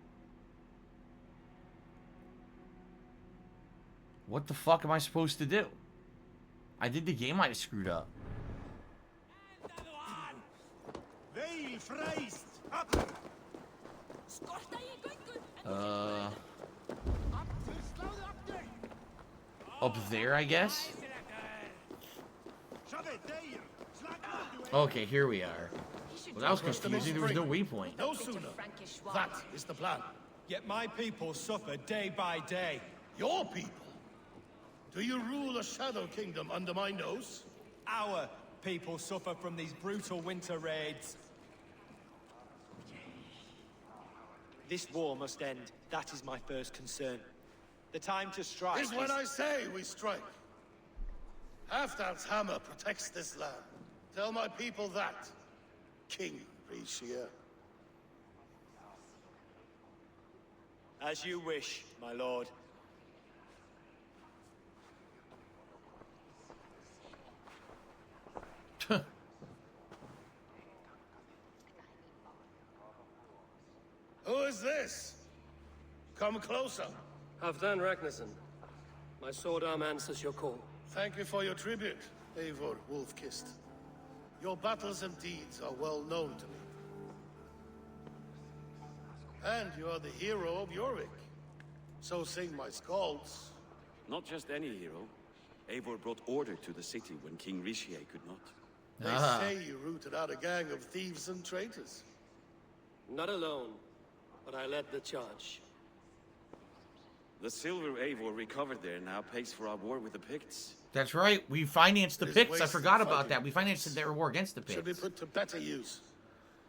What the fuck am I supposed to do? I think the game might have screwed up. Up there, I guess? Okay, here we are. Well, that was confusing. There was no waypoint. No sooner. That is the plan. Yet my people suffer day by day. Your people? Do you rule a shadow kingdom under my nose? Our people suffer from these brutal winter raids. This war must end. That is my first concern. The time to strike is when I say we strike. Halfdan's hammer protects this land. Tell my people that, King Rishia. As you wish, my lord. Who is this? Come closer. Halfdan Ragnarsson. My sword arm answers your call. Thank you for your tribute, Eivor Wolf-Kissed. Your battles and deeds are well known to me. And you are the hero of Jorvik. So sing my skalds. Not just any hero. Eivor brought order to the city when King Rishie could not. They say you rooted out a gang of thieves and traitors. Not alone, but I led the charge. The silver Eivor recovered there now pays for our war with the Picts. That's right. We financed the Picts. I forgot about that. We financed their war against the Picts. Should be put to better use.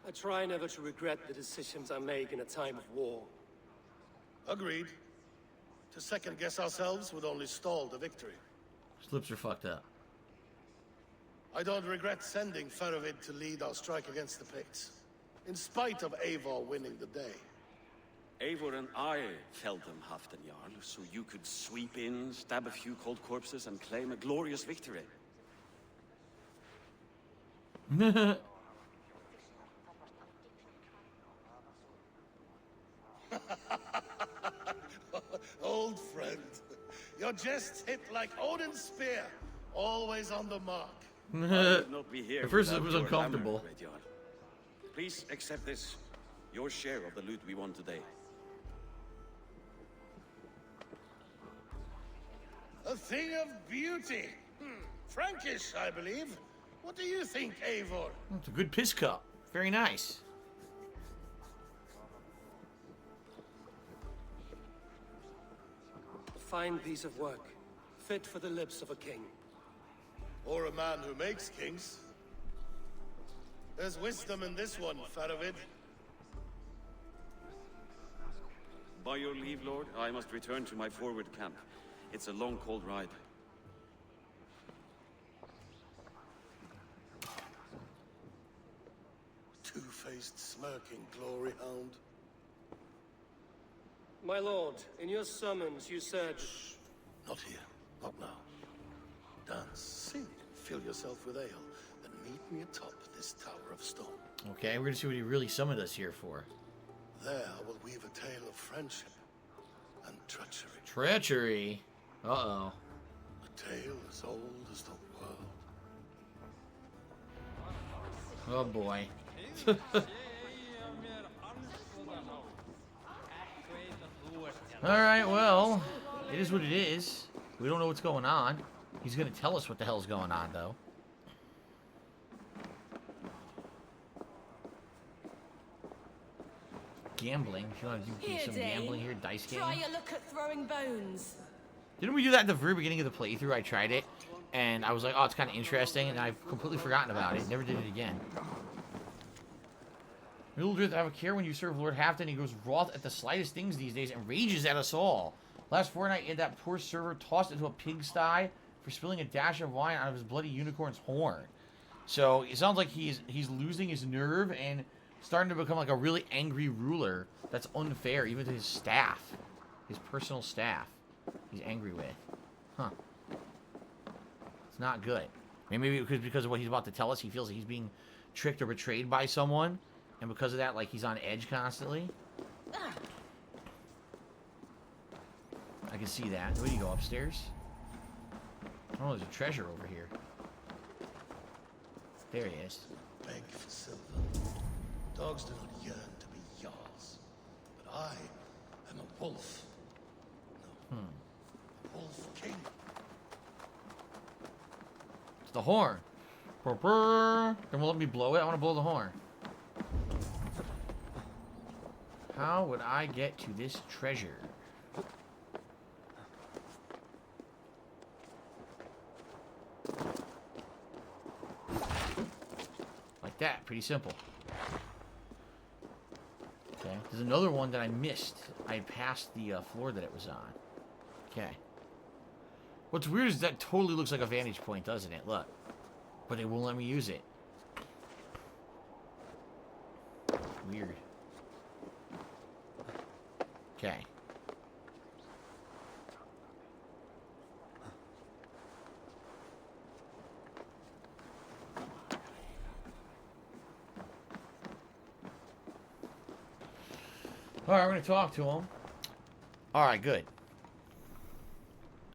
I try never to regret the decisions I make in a time of war. Agreed. To second-guess ourselves would only stall the victory. Slips are fucked up. I don't regret sending Faravid to lead our strike against the Picts, in spite of Eivor winning the day. Eivor and I felled them, Halfdan Jarl, so you could sweep in, stab a few cold corpses, and claim a glorious victory. Old friend, your jest hit like Odin's spear, always on the mark. I would not be here. At first it was your uncomfortable. Hammer, Great Jarl. Please accept this, your share of the loot we won today. A thing of beauty. Frankish, I believe. What do you think, Eivor? It's a good piss cup. Very nice. A fine piece of work, fit for the lips of a king. Or a man who makes kings. There's wisdom in this one, Faravid. By your leave, Lord, I must return to my forward camp. It's a long, cold ride. Two-faced, smirking glory hound. My lord, in your summons you said... Shh. Not here. Not now. Dance, sing, fill yourself with ale, then meet me atop this tower of stone. Okay, we're gonna see what he really summoned us here for. There I will weave a tale of friendship and treachery. Treachery? Uh-oh. A tale as old as the world. Oh boy. Alright, well, it is what it is. We don't know what's going on. He's gonna tell us what the hell's going on, though. Gambling. If you want to do some gambling here, dice game. Try a look at throwing bones. Didn't we do that at the very beginning of the playthrough? I tried it, and I was like, oh, it's kind of interesting, and I've completely forgotten about it. Never did it again. Mildred, have a care when you serve Lord Halfdan. He grows wroth at the slightest things these days and rages at us all. Last fortnight, he had that poor server tossed into a pigsty for spilling a dash of wine out of his bloody unicorn's horn. So it sounds like he's losing his nerve and starting to become like a really angry ruler. That's unfair, even to his staff, his personal staff. He's angry with, huh? It's not good. Maybe because of what he's about to tell us, he feels like he's being tricked or betrayed by someone, and because of that, like he's on edge constantly. I can see that. Where do you go, upstairs? Oh, there's a treasure over here. There he is. Beg for silver. Dogs do not yearn to be jarls. But I am a wolf. No. A wolf king. It's the horn. Brr, brr. Then will let me blow it? I want to blow the horn. How would I get to this treasure? Like that. Pretty simple. Okay. There's another one that I missed. I passed the floor that it was on. Okay. What's weird is that totally looks like a vantage point, doesn't it? Look. But it won't let me use it. Weird. Okay. Alright, we're going to talk to him. Alright, good.